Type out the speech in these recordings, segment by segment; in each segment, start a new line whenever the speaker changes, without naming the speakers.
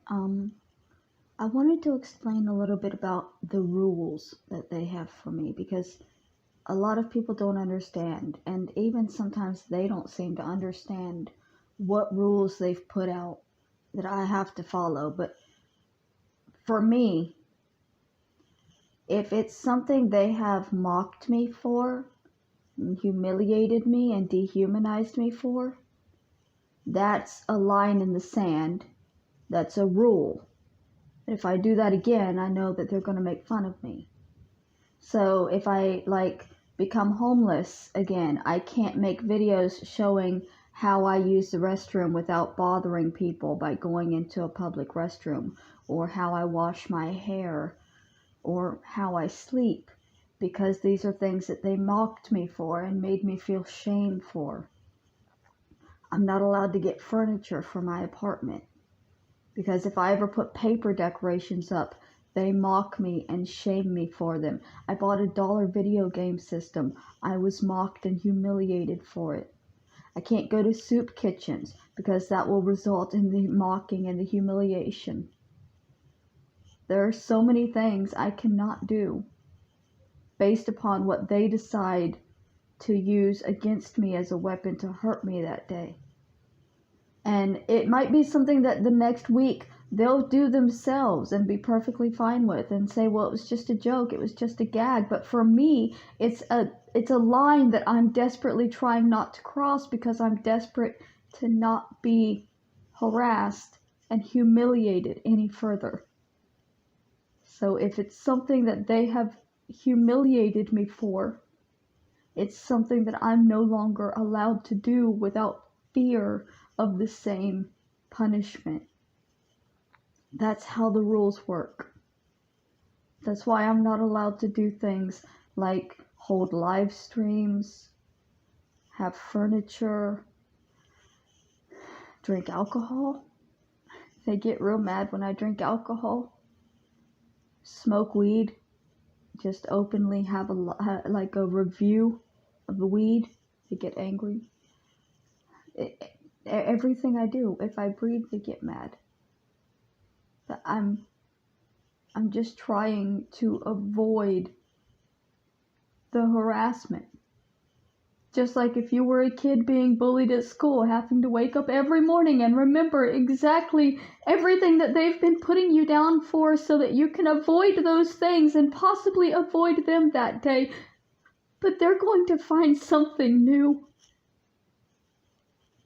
I wanted to explain a little bit about the rules that they have for me, because a lot of people don't understand, and even sometimes they don't seem to understand what rules they've put out that I have to follow. But for me, if it's something they have mocked me for, humiliated me, and dehumanized me for, that's a line in the sand. That's a rule. If I do that again, I know that they're going to make fun of me. So if I become homeless again, I can't make videos showing how I use the restroom without bothering people by going into a public restroom, or how I wash my hair, or how I sleep, because these are things that they mocked me for and made me feel shame for. I'm not allowed to get furniture for my apartment, because if I ever put paper decorations up, they mock me and shame me for them. I bought a $1 video game system. I was mocked and humiliated for it. I can't go to soup kitchens because that will result in the mocking and the humiliation. There are so many things I cannot do based upon what they decide to use against me as a weapon to hurt me that day. And it might be something that the next week they'll do themselves and be perfectly fine with and say, well, it was just a joke, it was just a gag. But for me, it's a line that I'm desperately trying not to cross, because I'm desperate to not be harassed and humiliated any further. So if it's something that they have humiliated me for, it's something that I'm no longer allowed to do without fear of the same punishment. That's how the rules work. That's why I'm not allowed to do things like hold live streams, have furniture, drink alcohol. They get real mad when I drink alcohol. Smoke weed. Just openly have a review of the weed. They get angry. Everything I do, if I breathe, they get mad. But I'm just trying to avoid the harassment. Just like if you were a kid being bullied at school, having to wake up every morning and remember exactly everything that they've been putting you down for so that you can avoid those things and possibly avoid them that day. But they're going to find something new.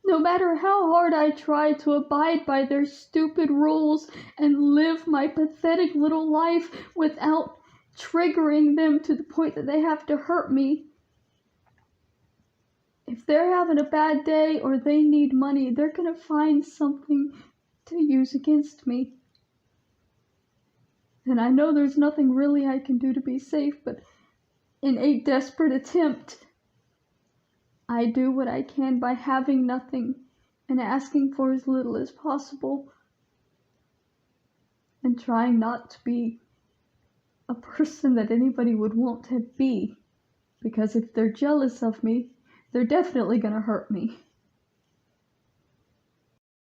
No matter how hard I try to abide by their stupid rules and live my pathetic little life without triggering them to the point that they have to hurt me, if they're having a bad day or they need money, they're going to find something to use against me. And I know there's nothing really I can do to be safe, but in a desperate attempt, I do what I can by having nothing and asking for as little as possible, and trying not to be a person that anybody would want to be, because if they're jealous of me, they're definitely going to hurt me.